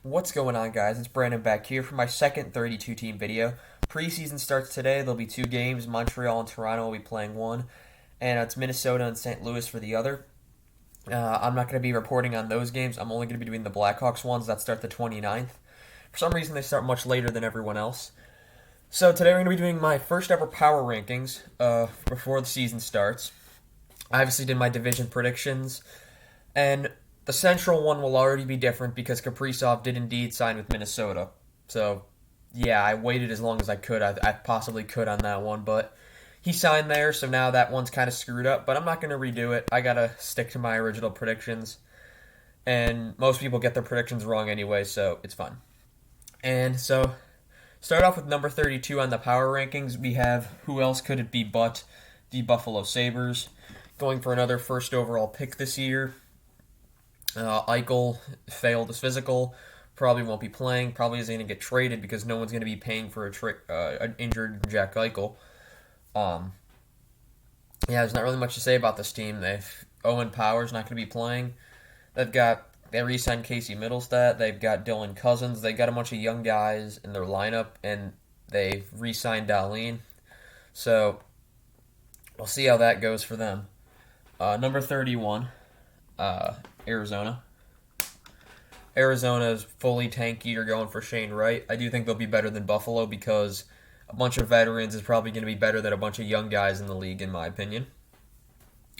What's going on, guys? It's Brandon back here for my second 32-team video. Preseason starts today. There'll be two games. Montreal and Toronto will be playing one, and it's Minnesota and St. Louis for the other. I'm not going to be reporting on those games. I'm only going to be doing the Blackhawks ones that start the 29th. For some reason, they start much later than everyone else. So today we're going to be doing my first ever power rankings before the season starts. I obviously did my division predictions, and the Central one will already be different because Kaprizov did indeed sign with Minnesota. So, yeah, I waited as long as I could. I possibly could on that one, but he signed there, so now that one's kind of screwed up. But I'm not going to redo it. I got to stick to my original predictions. And most people get their predictions wrong anyway, so it's fun. And so, start off with number 32 on the power rankings. We have, who else could it be but the Buffalo Sabres, going for another first overall pick this year. Eichel failed his physical, probably won't be playing, probably isn't going to get traded because no one's going to be paying for an injured Jack Eichel. There's not really much to say about this team. Owen Power's not going to be playing. They re-signed Casey Middlestat. They've got Dylan Cousins. They got a bunch of young guys in their lineup, and they re-signed Dahlin. So we'll see how that goes for them. Number 31. Arizona. Arizona is fully tanky or going for Shane Wright. I do think they'll be better than Buffalo because a bunch of veterans is probably going to be better than a bunch of young guys in the league, in my opinion.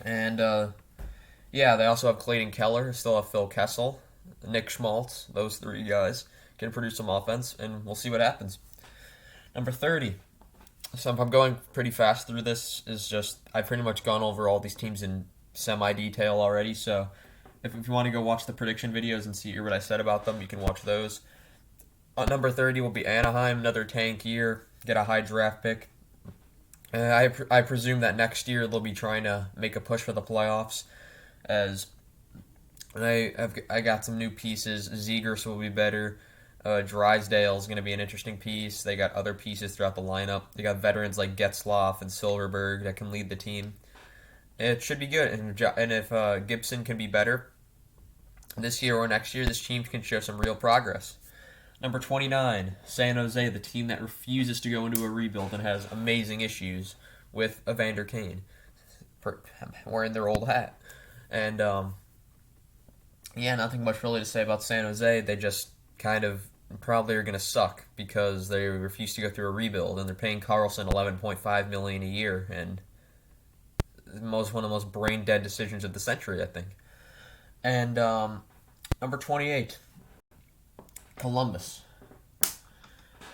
And, they also have Clayton Keller, still have Phil Kessel, Nick Schmaltz. Those three guys can produce some offense, and we'll see what happens. Number 30. So I'm going pretty fast through this. I've pretty much gone over all these teams in semi-detail already, so if you want to go watch the prediction videos and see what I said about them, you can watch those. Number 30 will be Anaheim, another tank year, get a high draft pick. I presume that next year they'll be trying to make a push for the playoffs, as I got some new pieces. Zegers will be better. Drysdale is going to be an interesting piece. They got other pieces throughout the lineup. They got veterans like Getzlaf and Silverberg that can lead the team. It should be good, and if Gibson can be better this year or next year, this team can show some real progress. Number 29, San Jose, the team that refuses to go into a rebuild and has amazing issues with Evander Kane wearing their old hat. And, nothing much really to say about San Jose. They just kind of probably are going to suck because they refuse to go through a rebuild, and they're paying Carlson $11.5 million a year, and one of the most brain dead decisions of the century, I think. And number 28, Columbus.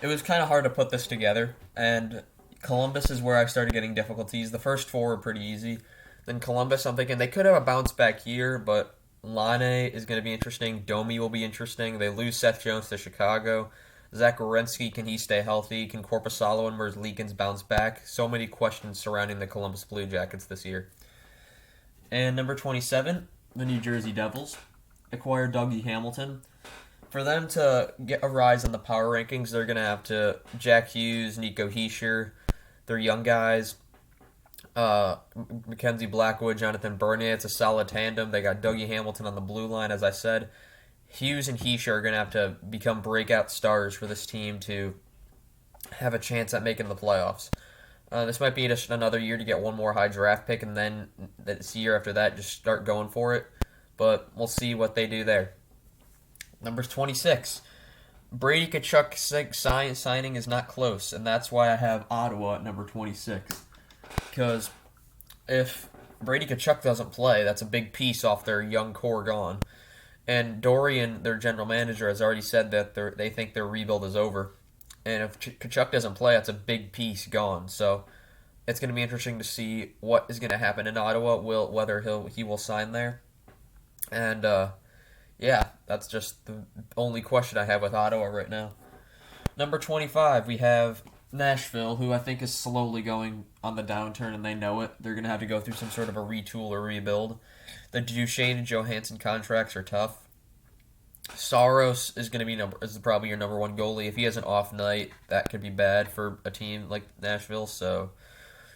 It was kind of hard to put this together, and Columbus is where I started getting difficulties. The first four were pretty easy. Then Columbus, I'm thinking they could have a bounce back year, but Lane is going to be interesting. Domi will be interesting. They lose Seth Jones to Chicago. Zach Werenski, can he stay healthy? Can Korpisalo and Merzlikins bounce back? So many questions surrounding the Columbus Blue Jackets this year. And number 27, the New Jersey Devils acquired Dougie Hamilton. For them to get a rise in the power rankings, they're going to have to Jack Hughes, Nico Hischier, they're young guys. Mackenzie Blackwood, Jonathan Bernier, it's a solid tandem. They got Dougie Hamilton on the blue line, as I said. Hughes and Hischier are going to have to become breakout stars for this team to have a chance at making the playoffs. This might be just another year to get one more high draft pick, and then this year after that, just start going for it. But we'll see what they do there. Number 26. Brady Tkachuk signing is not close, and that's why I have Ottawa at number 26. Because if Brady Tkachuk doesn't play, that's a big piece off their young core gone. And Dorian, their general manager, has already said that they think their rebuild is over. And if Tkachuk doesn't play, that's a big piece gone. So it's going to be interesting to see what is going to happen in Ottawa, whether he will sign there. And, that's just the only question I have with Ottawa right now. Number 25, we have Nashville, who I think is slowly going on the downturn, and they know it. They're going to have to go through some sort of a retool or rebuild. The Duchesne and Johansson contracts are tough. Saros is going to be is probably your number one goalie. If he has an off night, that could be bad for a team like Nashville. So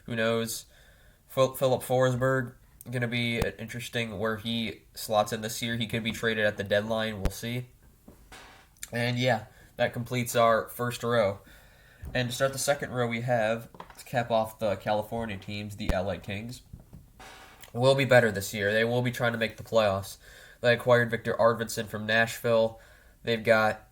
who knows? Philip Forsberg going to be interesting where he slots in this year. He could be traded at the deadline. We'll see. And yeah, that completes our first row. And to start the second row, we have, to cap off the California teams, the LA Kings. Will be better this year. They will be trying to make the playoffs. They acquired Victor Arvidsson from Nashville. They've got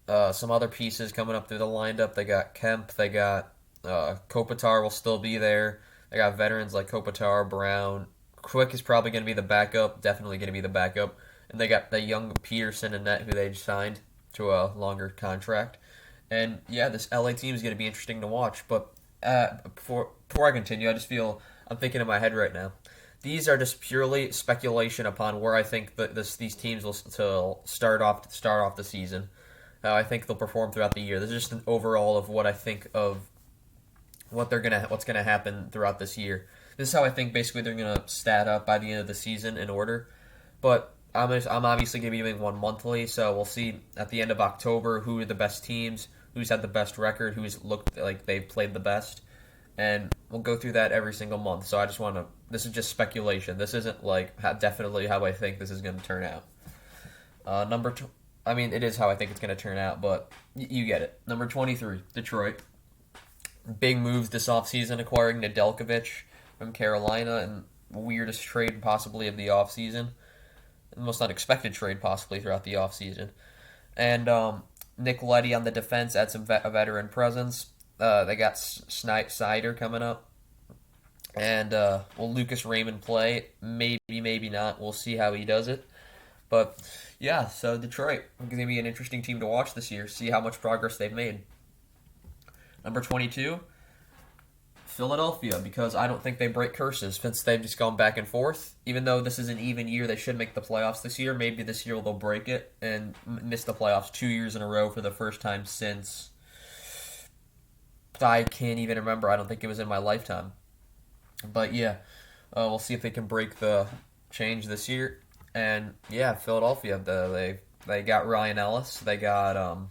some other pieces coming up through the lineup. They got Kemp. They got Kopitar will still be there. They got veterans like Kopitar, Brown. Quick is probably going to be the backup. Definitely going to be the backup. And they got the young Peterson and net who they signed to a longer contract. And yeah, this LA team is going to be interesting to watch. But before I continue, I just feel I'm thinking in my head right now. These are just purely speculation upon where I think that these teams will start off the season. How I think they'll perform throughout the year. This is just an overall of what I think of what's gonna happen throughout this year. This is how I think basically they're gonna stat up by the end of the season in order. But I'm obviously gonna be doing one monthly, so we'll see at the end of October who are the best teams, who's had the best record, who's looked like they've played the best, and we'll go through that every single month. So I just want to. This is just speculation. This isn't like definitely how I think this is going to turn out. I mean, it is how I think it's going to turn out, but you get it. Number 23, Detroit. Big moves this offseason, acquiring Nedeljkovic from Carolina, and weirdest trade possibly of the offseason. The most unexpected trade possibly throughout the offseason. And Nick Leddy on the defense, add some veteran presence. They got Snyder coming up. And will Lucas Raymond play? Maybe, maybe not. We'll see how he does it. But yeah, so Detroit is going to be an interesting team to watch this year. See how much progress they've made. Number 22, Philadelphia, because I don't think they break curses since they've just gone back and forth. Even though this is an even year, they should make the playoffs this year. Maybe this year they'll break it and miss the playoffs 2 years in a row for the first time since I can't even remember. I don't think it was in my lifetime. But yeah, we'll see if they can break the change this year. And yeah, Philadelphia, they got Ryan Ellis. They got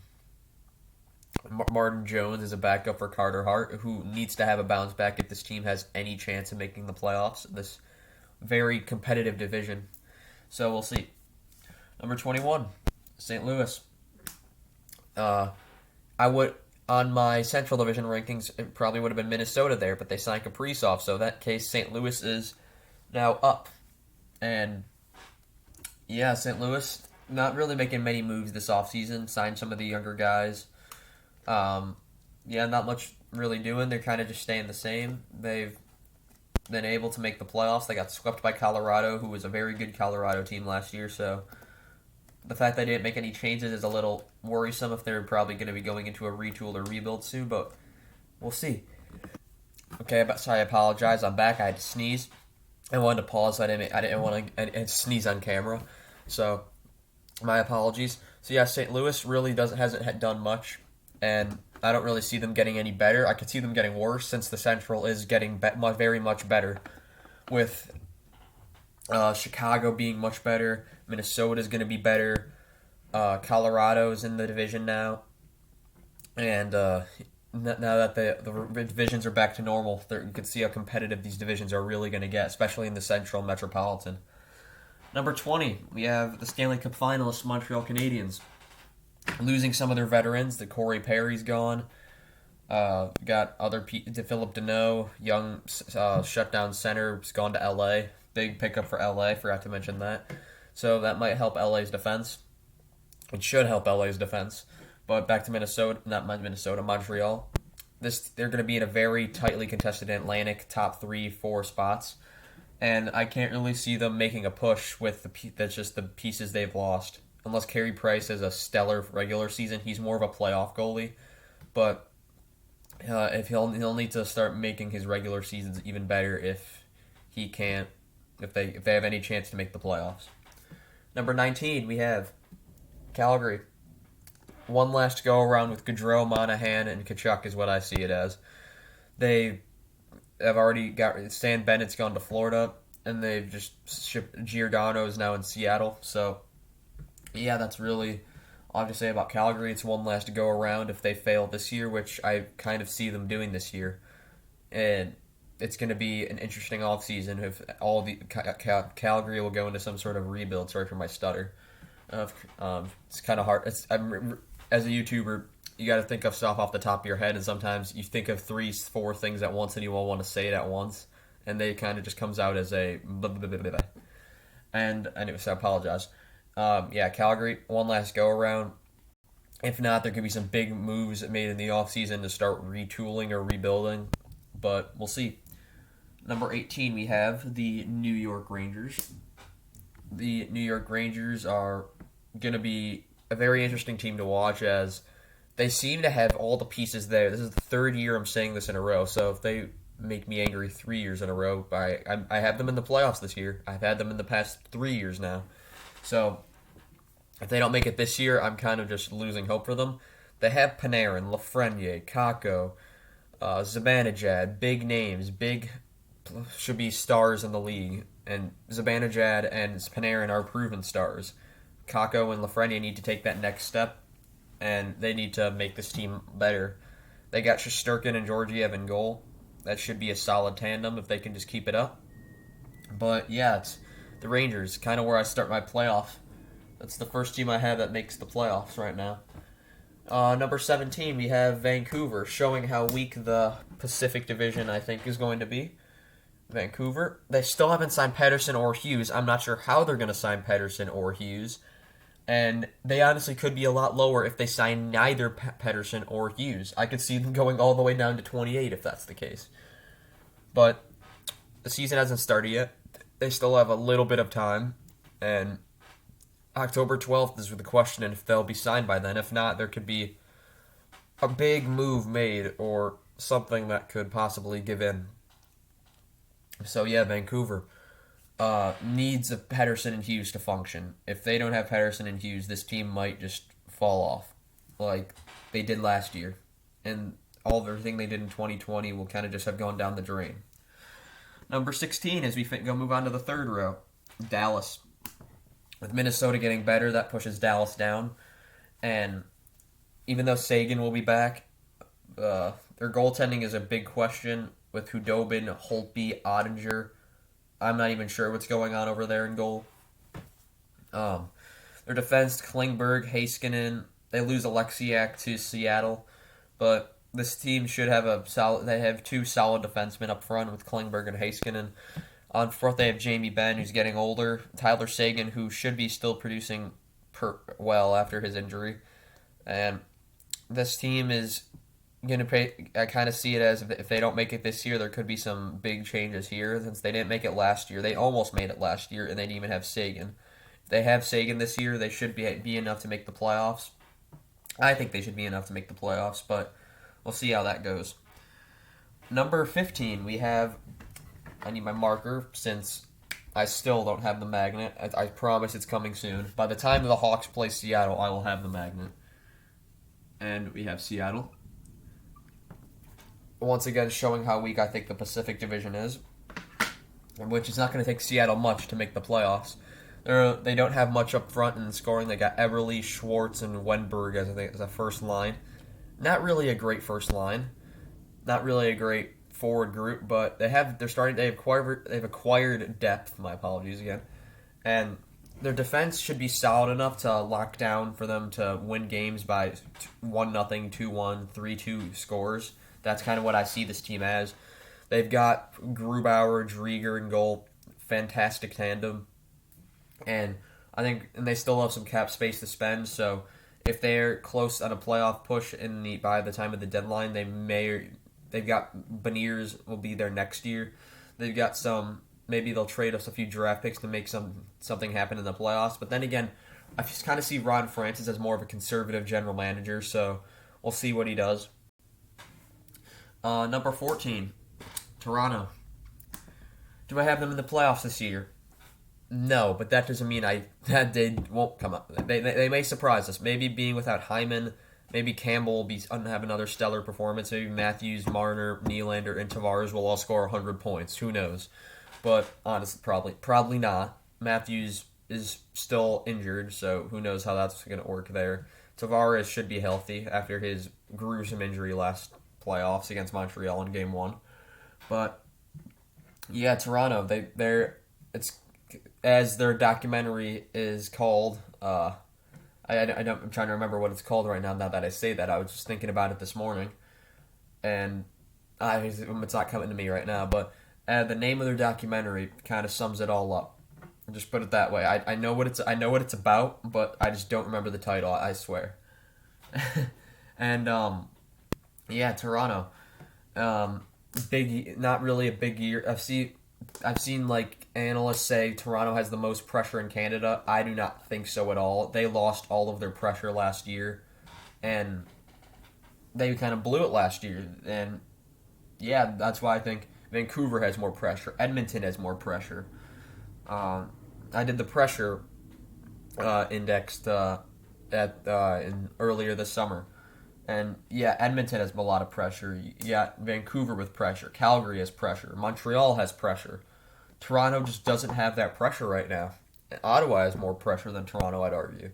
Martin Jones as a backup for Carter Hart, who needs to have a bounce back if this team has any chance of making the playoffs. This very competitive division. So we'll see. Number 21, St. Louis. I would on my Central Division rankings, it probably would have been Minnesota there, but they signed Kaprizov, so in that case, St. Louis is now up. And yeah, St. Louis not really making many moves this offseason. Signed some of the younger guys. Yeah, not much really doing. They're kind of just staying the same. They've been able to make the playoffs. They got swept by Colorado, who was a very good Colorado team last year, so the fact they didn't make any changes is a little worrisome if they're probably going to be going into a retool or rebuild soon, but we'll see. Okay, sorry, I apologize. I'm back. I had to sneeze. I wanted to pause. I didn't want to sneeze on camera, so my apologies. So yeah, St. Louis really hasn't done much, and I don't really see them getting any better. I could see them getting worse since the Central is getting very much better, with Chicago being much better. Minnesota's going to be better. Colorado's in the division now. And now that the divisions are back to normal, you can see how competitive these divisions are really going to get, especially in the Central Metropolitan. Number 20, we have the Stanley Cup finalists, Montreal Canadiens. Losing some of their veterans. The Corey Perry's gone. Got Philip Deneau, young shutdown center, has gone to L.A. Big pickup for L.A., forgot to mention that. So that might help LA's defense. It should help LA's defense. But back to Montreal. They're going to be in a very tightly contested Atlantic top 3-4 spots. And I can't really see them making a push with that's just the pieces they've lost. Unless Carey Price has a stellar regular season. He's more of a playoff goalie. But if he'll need to start making his regular seasons even better if he can't, if they have any chance to make the playoffs. Number 19, we have Calgary. One last go around with Gaudreau, Monahan, and Tkachuk is what I see it as. They have already got Stan Bennett's gone to Florida, and they've just shipped Giordano's now in Seattle. So, yeah, that's really all I have to say about Calgary. It's one last go around if they fail this year, which I kind of see them doing this year. And it's going to be an interesting offseason if all the Calgary will go into some sort of rebuild. Sorry for my stutter. It's kind of hard. as a YouTuber, you got to think of stuff off the top of your head, and sometimes you think of 3, 4 things at once, and you all want to say it at once, and they kind of just comes out as a blah, blah, blah, blah, blah. And anyway, so I apologize. Yeah, Calgary, one last go around. If not, there could be some big moves made in the offseason to start retooling or rebuilding, but we'll see. Number 18, we have the New York Rangers. The New York Rangers are going to be a very interesting team to watch as they seem to have all the pieces there. This is the third year I'm saying this in a row, so if they make me angry 3 years in a row, I have them in the playoffs this year. I've had them in the past 3 years now. So if they don't make it this year, I'm kind of just losing hope for them. They have Panarin, Lafreniere, Kakko, Zibanejad, big names, should be stars in the league. And Zibanejad and Panarin are proven stars. Kakko and Lafreniere need to take that next step, and they need to make this team better. They got Shesterkin and Georgiev in goal. That should be a solid tandem if they can just keep it up. But yeah, it's the Rangers, kind of where I start my playoff. That's the first team I have that makes the playoffs right now. Number 17, we have Vancouver, showing how weak the Pacific Division, I think, is going to be. Vancouver, they still haven't signed Pettersson or Hughes. I'm not sure how they're going to sign Pettersson or Hughes. And they honestly could be a lot lower if they sign neither Pettersson or Hughes. I could see them going all the way down to 28 if that's the case. But the season hasn't started yet. They still have a little bit of time. And October 12th is the question if they'll be signed by then. If not, there could be a big move made or something that could possibly give in. So yeah, Vancouver needs a Pettersson and Hughes to function. If they don't have Pettersson and Hughes, this team might just fall off like they did last year. And everything they did in 2020 will kind of just have gone down the drain. Number 16, as we move on to the third row, Dallas. With Minnesota getting better, that pushes Dallas down. And even though Sagan will be back, their goaltending is a big question with Hudobin, Holtby, Ottinger. I'm not even sure what's going on over there in goal. Their defense, Klingberg, Heiskanen. They lose Alexiak to Seattle. But this team should have they have 2 solid defensemen up front with Klingberg and Heiskanen. On fourth, they have Jamie Benn, who's getting older. Tyler Sagan, who should be still producing well after his injury. And this team is going to pay. I kind of see it as if they don't make it this year, there could be some big changes here since they didn't make it last year. They almost made it last year, and they didn't even have Sagan. If they have Sagan this year, they should be enough to make the playoffs. I think they should be enough to make the playoffs, but we'll see how that goes. Number 15, we have. I need my marker since I still don't have the magnet. I promise it's coming soon. By the time the Hawks play Seattle, I will have the magnet. And we have Seattle. Once again, showing how weak I think the Pacific Division is, which is not going to take Seattle much to make the playoffs. They don't have much up front in scoring. They got Everly, Schwartz, and Wenberg as a first line. Not really a great first line. Not really a great forward group, but they've acquired depth. My apologies again, and their defense should be solid enough to lock down for them to win games by 1-0, 2-1, 3-2 scores. That's kind of what I see this team as. They've got Grubauer, Drieger in goal, fantastic tandem, and they still have some cap space to spend. So if they're close on a playoff push by the time of the deadline, they've got Beniers will be there next year. They've got maybe they'll trade us a few draft picks to make something happen in the playoffs. But then again, I just kind of see Ron Francis as more of a conservative general manager, so we'll see what he does. Number 14, Toronto. Do I have them in the playoffs this year? No, but that doesn't mean that they won't come up. They may surprise us. Maybe being without Hyman, maybe Campbell will have another stellar performance. Maybe Matthews, Marner, Nylander, and Tavares will all score 100 points. Who knows? But honestly, probably not. Matthews is still injured, so who knows how that's going to work there. Tavares should be healthy after his gruesome injury last playoffs against Montreal in Game 1. But yeah, Toronto, they're it's as their documentary is called. I I'm trying to remember what it's called right now. Now that I say that, I was just thinking about it this morning, and it's not coming to me right now. But the name of their documentary kind of sums it all up. I'll just put it that way. I know what it's about, but I just don't remember the title. I swear. And yeah, Toronto. Not really a big year. I've seen like analysts say Toronto has the most pressure in Canada. I do not think so at all. They lost all of their pressure last year, and they kind of blew it last year. And yeah, that's why I think Vancouver has more pressure. Edmonton has more pressure. I did the pressure indexed in earlier this summer. And yeah, Edmonton has a lot of pressure. Yeah, Vancouver with pressure. Calgary has pressure. Montreal has pressure. Toronto just doesn't have that pressure right now. Ottawa has more pressure than Toronto, I'd argue.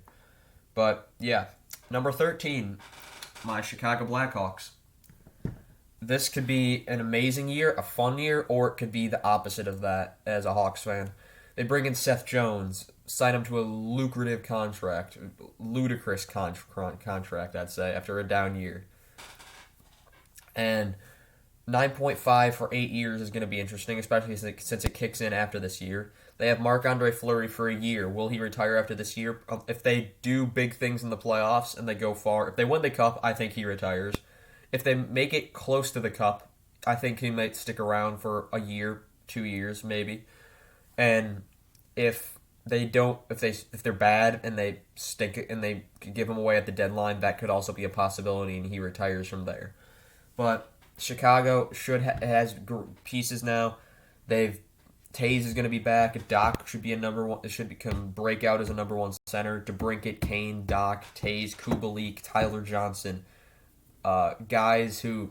But yeah, number 13, my Chicago Blackhawks. This could be an amazing year, a fun year, or it could be the opposite of that as a Hawks fan. They bring in Seth Jones, sign him to a lucrative contract, ludicrous contract, I'd say, after a down year. And 9.5 for 8 years is going to be interesting, especially since it kicks in after this year. They have Marc-Andre Fleury for a year. Will he retire after this year? If they do big things in the playoffs and they go far, if they win the cup, I think he retires. If they make it close to the cup, I think he might stick around for a year, 2 years, maybe. And if they don't, if they're bad and they stink it and they give him away at the deadline, that could also be a possibility, and he retires from there. But Chicago has pieces now. Taves is going to be back. Doc should be a number one. Should become break out as a number one center. DeBrincat, Kane, Doc, Taves, Kubalik, Tyler Johnson, guys who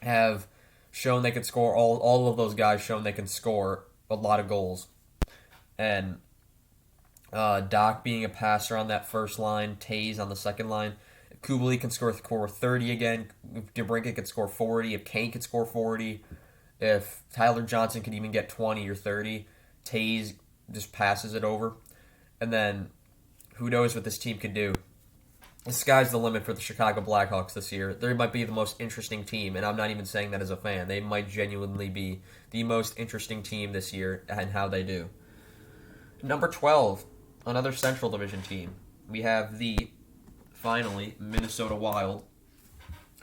have shown they can score. All of those guys shown they can score a lot of goals. And Doc being a passer on that first line, Taves on the second line. If Kubalik can score 30 again, if DeBrincat could score 40, if Kane could score 40, if Tyler Johnson could even get 20 or 30, Taves just passes it over. And then who knows what this team could do. The sky's the limit for the Chicago Blackhawks this year. They might be the most interesting team, and I'm not even saying that as a fan. They might genuinely be the most interesting team this year and how they do. Number 12, another Central Division team. We have finally, Minnesota Wild,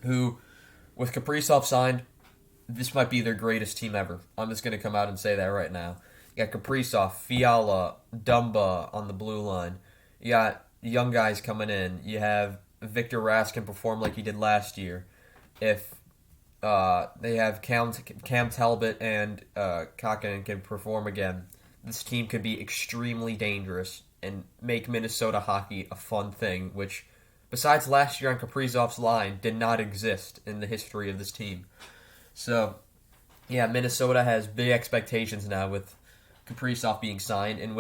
who, with Kaprizov signed, this might be their greatest team ever. I'm just going to come out and say that right now. You got Kaprizov, Fiala, Dumba on the blue line. You got young guys coming in. You have Victor Raskin perform like he did last year. If they have Cam Talbot and Kakinen can perform again, this team could be extremely dangerous and make Minnesota hockey a fun thing, which, besides last year on Kaprizov's line, did not exist in the history of this team. So, yeah, Minnesota has big expectations now with Kaprizov being signed, and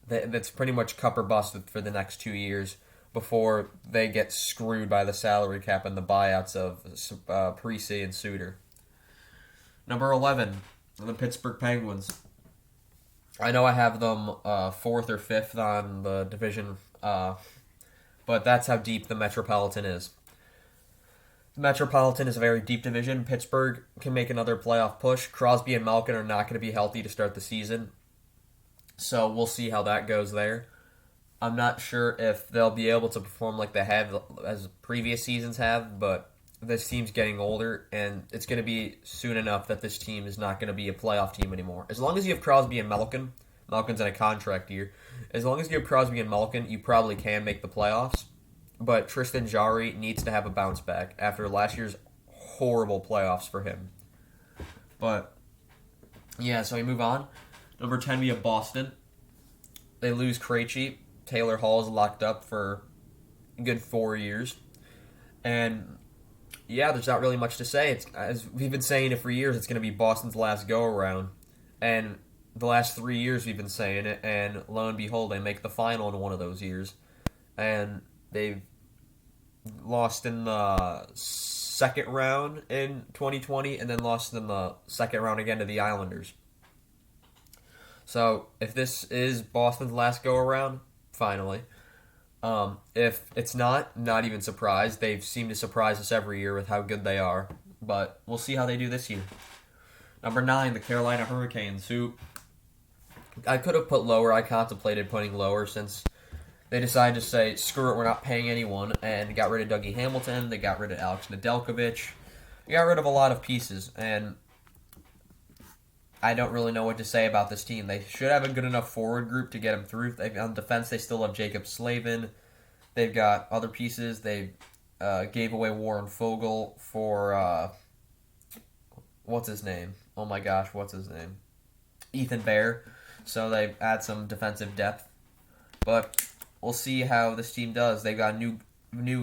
that's pretty much cup or bust for the next 2 years before they get screwed by the salary cap and the buyouts of Parise and Suter. Number 11, the Pittsburgh Penguins. I know I have them 4th or 5th on the division, but that's how deep the Metropolitan is. The Metropolitan is a very deep division. Pittsburgh can make another playoff push. Crosby and Malkin are not going to be healthy to start the season, so we'll see how that goes there. I'm not sure if they'll be able to perform like they have as previous seasons have, but this team's getting older, and it's going to be soon enough that this team is not going to be a playoff team anymore. As long as you have Crosby and Malkin, Malkin's in a contract year, as long as you have Crosby and Malkin, you probably can make the playoffs. But Tristan Jarry needs to have a bounce back after last year's horrible playoffs for him. But, yeah, so we move on. Number 10, we have Boston. They lose Krejci. Taylor Hall is locked up for a good 4 years. And yeah, there's not really much to say. It's, as we've been saying it for years, it's going to be Boston's last go-around. And the last 3 years we've been saying it, and lo and behold, they make the final in one of those years. And they've lost in the second round in 2020, and then lost in the second round again to the Islanders. So, if this is Boston's last go-around, finally, If it's not even surprised. They seem to surprise us every year with how good they are. But we'll see how they do this year. Number 9, the Carolina Hurricanes, who I could have put lower. I contemplated putting lower since they decided to say, screw it, we're not paying anyone, and got rid of Dougie Hamilton. They got rid of Alex Nedeljkovic. They got rid of a lot of pieces, and I don't really know what to say about this team. They should have a good enough forward group to get them through. On defense, they still have Jacob Slavin. They've got other pieces. They gave away Warren Fogle for, what's his name? Oh my gosh, what's his name? Ethan Bear. So they add some defensive depth. But we'll see how this team does. They've got a new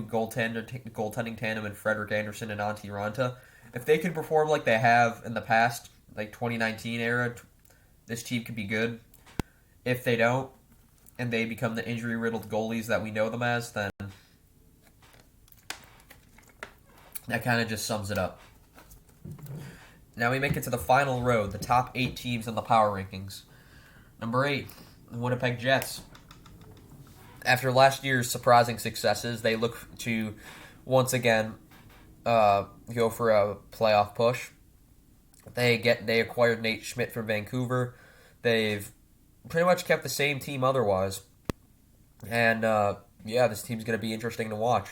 goaltending tandem in Frederik Andersen and Antti Ranta. If they can perform like they have in the past, like 2019 era, this team could be good. If they don't, and they become the injury-riddled goalies that we know them as, then that kind of just sums it up. Now we make it to the final road, the top 8 teams in the power rankings. Number 8, the Winnipeg Jets. After last year's surprising successes, they look to once again go for a playoff push. They acquired Nate Schmidt from Vancouver. They've pretty much kept the same team otherwise. And, this team's going to be interesting to watch.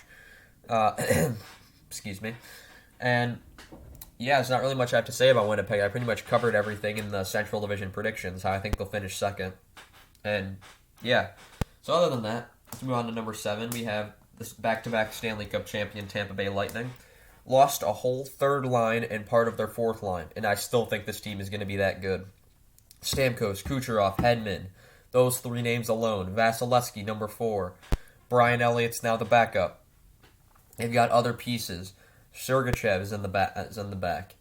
Excuse me. And, there's not really much I have to say about Winnipeg. I pretty much covered everything in the Central Division predictions, how I think they'll finish second. And, so other than that, let's move on to number 7. We have this back-to-back Stanley Cup champion Tampa Bay Lightning. Lost a whole third line and part of their fourth line, and I still think this team is going to be that good. Stamkos, Kucherov, Hedman, those 3 names alone. Vasilevsky, number 4. Brian Elliott's now the backup. They've got other pieces. Sergachev is in the back.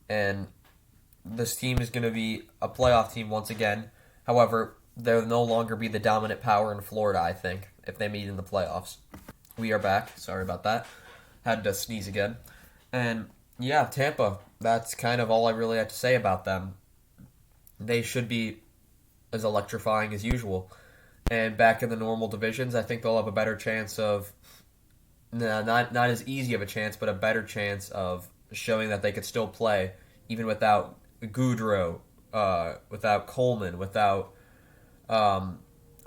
And this team is going to be a playoff team once again. However, they'll no longer be the dominant power in Florida, I think, if they meet in the playoffs. We are back. Sorry about that. Had to sneeze again. And, Tampa, that's kind of all I really have to say about them. They should be as electrifying as usual. And back in the normal divisions, I think they'll have a better chance of, not as easy of a chance, but a better chance of showing that they could still play, even without Goudreau, without Coleman, without, why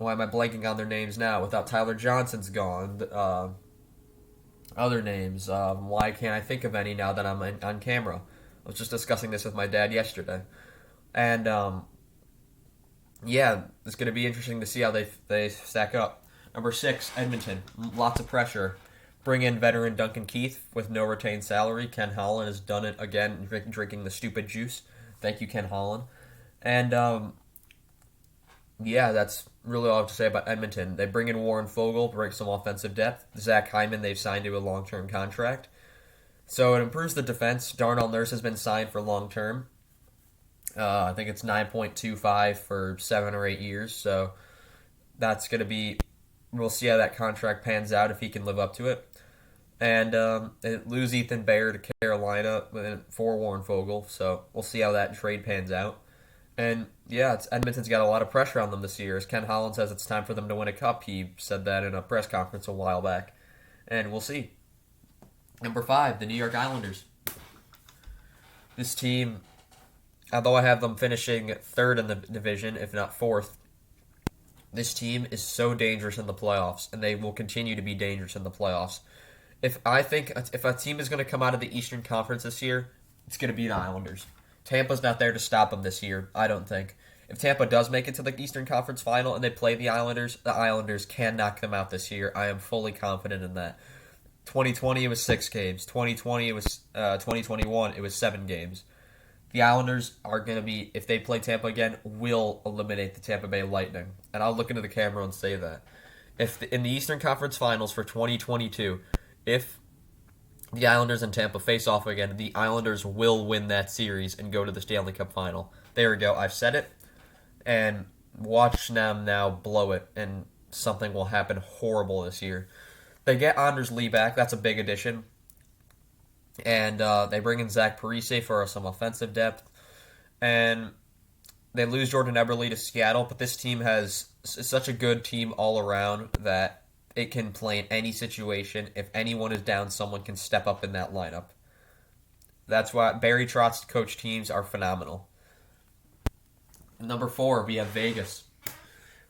am I blanking on their names now? Without Tyler Johnson's gone, other names. Why can't I think of any now that I'm on camera? I was just discussing this with my dad yesterday. And, it's going to be interesting to see how they stack up. Number 6, Edmonton. Lots of pressure. Bring in veteran Duncan Keith with no retained salary. Ken Holland has done it again, drinking the stupid juice. Thank you, Ken Holland. And, that's really all I have to say about Edmonton. They bring in Warren Fogle, bring some offensive depth. Zach Hyman, they've signed to a long-term contract. So it improves the defense. Darnell Nurse has been signed for long-term. I think it's 9.25 for 7 or 8 years. So that's going to be, we'll see how that contract pans out if he can live up to it. And they lose Ethan Bear to Carolina for Warren Fogle. So we'll see how that trade pans out. And, Edmonton's got a lot of pressure on them this year. As Ken Holland says, it's time for them to win a cup. He said that in a press conference a while back. And we'll see. Number 5, the New York Islanders. This team, although I have them finishing 3rd in the division, if not 4th, this team is so dangerous in the playoffs, and they will continue to be dangerous in the playoffs. If a team is going to come out of the Eastern Conference this year, it's going to be the Islanders. Tampa's not there to stop them this year, I don't think. If Tampa does make it to the Eastern Conference Final and they play the Islanders can knock them out this year. I am fully confident in that. 2020, it was 6 games. 2021, it was 7 games. The Islanders are going to be, if they play Tampa again, will eliminate the Tampa Bay Lightning. And I'll look into the camera and say that. In the Eastern Conference Finals for 2022, if the Islanders and Tampa face off again, the Islanders will win that series and go to the Stanley Cup Final. There we go. I've said it. And watch them now blow it, and something will happen horrible this year. They get Anders Lee back. That's a big addition. And they bring in Zach Parise for some offensive depth. And they lose Jordan Eberle to Seattle, but this team is such a good team all around that it can play in any situation. If anyone is down, someone can step up in that lineup. That's why Barry Trotz coach teams are phenomenal. Number 4, we have Vegas.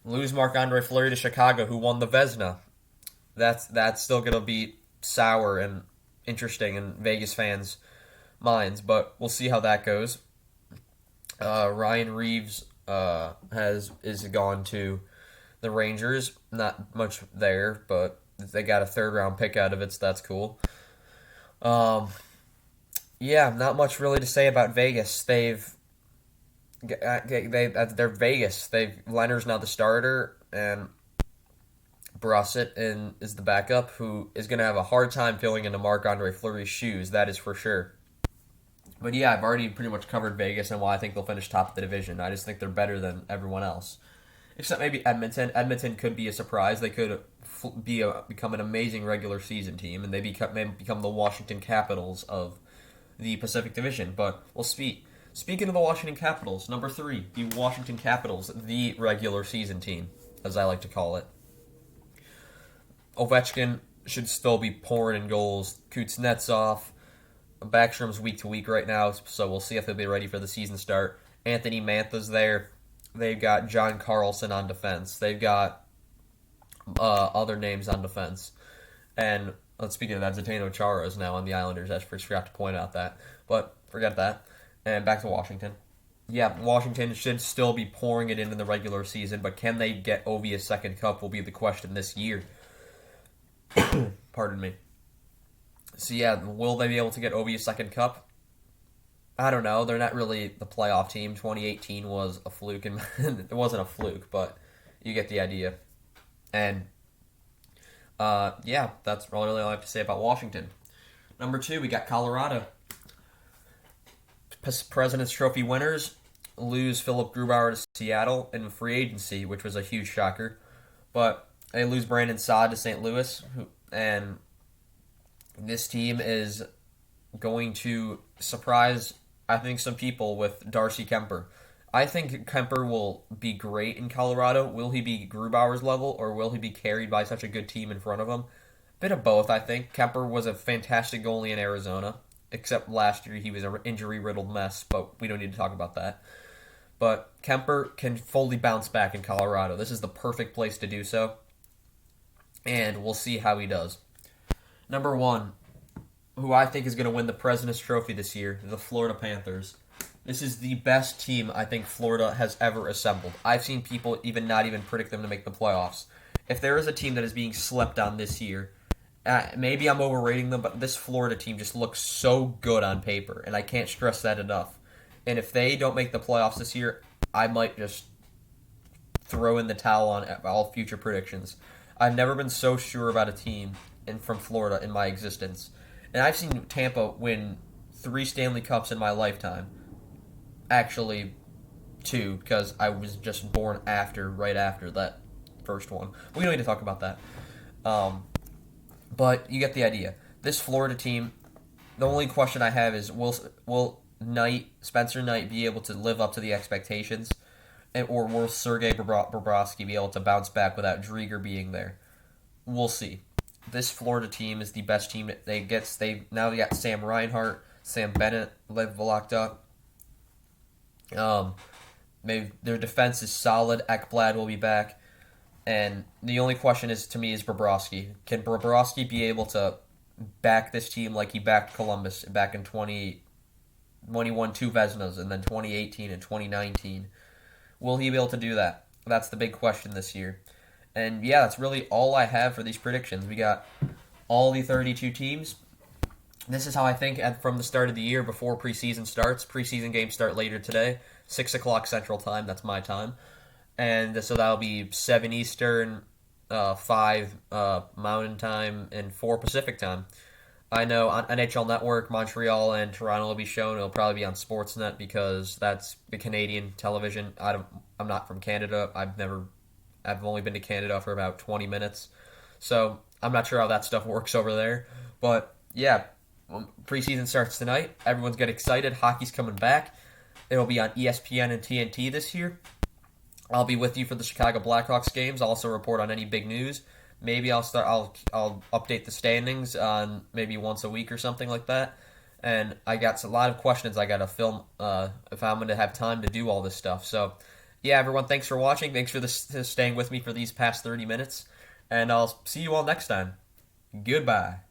Lose Marc-Andre Fleury to Chicago, who won the Vezina. That's still going to be sour and interesting in Vegas fans' minds, but we'll see how that goes. Ryan Reeves is gone to the Rangers. Not much there, but they got a third-round pick out of it, so that's cool. Yeah, not much really to say about Vegas. They're Vegas. Leonard's now the starter, and Brosset is the backup, who is going to have a hard time filling into Marc-Andre Fleury's shoes. That is for sure. But yeah, I've already pretty much covered Vegas and why I think they'll finish top of the division. I just think they're better than everyone else, except maybe Edmonton. Edmonton could be a surprise. They could become an amazing regular season team, and they become the Washington Capitals of the Pacific Division. But we'll speak. Speaking of the Washington Capitals, number 3, the Washington Capitals, the regular season team, as I like to call it. Ovechkin should still be pouring in goals. Kuznetsov, Backstrom's week to week right now, so we'll see if they'll be ready for the season start. Anthony Mantha's there. They've got John Carlson on defense. They've got other names on defense. And speaking of that, Zdeno Chara is now on the Islanders. I just forgot to point out that. But forget that. And back to Washington. Yeah, Washington should still be pouring it in the regular season, but can they get Ovi a second cup will be the question this year. Pardon me. So yeah, will they be able to get Ovi a second cup? I don't know. They're not really the playoff team. 2018 was a fluke, and it wasn't a fluke, but you get the idea. And yeah, that's really all I have to say about Washington. Number 2, we got Colorado. President's Trophy winners lose Philip Grubauer to Seattle in free agency, which was a huge shocker. But they lose Brandon Saad to St. Louis, and this team is going to surprise, I think, some people with Darcy Kemper. I think Kemper will be great in Colorado. Will he be Grubauer's level, or will he be carried by such a good team in front of him? Bit of both, I think. Kemper was a fantastic goalie in Arizona, except last year he was an injury-riddled mess, but we don't need to talk about that. But Kemper can fully bounce back in Colorado. This is the perfect place to do so, and we'll see how he does. Number 1, who I think is going to win the President's Trophy this year, the Florida Panthers. This is the best team I think Florida has ever assembled. I've seen people not even predict them to make the playoffs. If there is a team that is being slept on this year, maybe I'm overrating them, but this Florida team just looks so good on paper, and I can't stress that enough. And if they don't make the playoffs this year, I might just throw in the towel on all future predictions. I've never been so sure about a team from Florida in my existence. And I've seen Tampa win 3 Stanley Cups in my lifetime. Actually, 2, because I was just born right after that first one. We don't need to talk about that. But you get the idea. This Florida team, the only question I have is, will Spencer Knight be able to live up to the expectations? Or will Sergei Bobrovsky be able to bounce back without Drieger being there? We'll see. This Florida team is the best team they got Sam Reinhart, Sam Bennett locked up. Their defense is solid. Ekblad will be back. And the only question is Bobrovsky. Can Bobrovsky be able to back this team like he backed Columbus back in 20 when he won 2 Vezinas, and then 2018 and 2019? Will he be able to do that? That's the big question this year. And yeah, that's really all I have for these predictions. We got all the 32 teams. This is how I think from the start of the year before preseason starts. Preseason games start later today, 6 o'clock Central Time. That's my time. And so that'll be 7 Eastern, 5 Mountain Time, and 4 Pacific Time. I know on NHL Network, Montreal and Toronto will be shown. It'll probably be on Sportsnet because that's the Canadian television. I'm not from Canada. I've only been to Canada for about 20 minutes. So I'm not sure how that stuff works over there. But yeah, preseason starts tonight. Everyone's getting excited. Hockey's coming back. It'll be on ESPN and TNT this year. I'll be with you for the Chicago Blackhawks games. I'll also report on any big news. maybe I'll update the standings on maybe once a week or something like that. And I got a lot of questions I got to film if I'm going to have time to do all this stuff. So, yeah, everyone, thanks for watching. Thanks for staying with me for these past 30 minutes. And I'll see you all next time. Goodbye.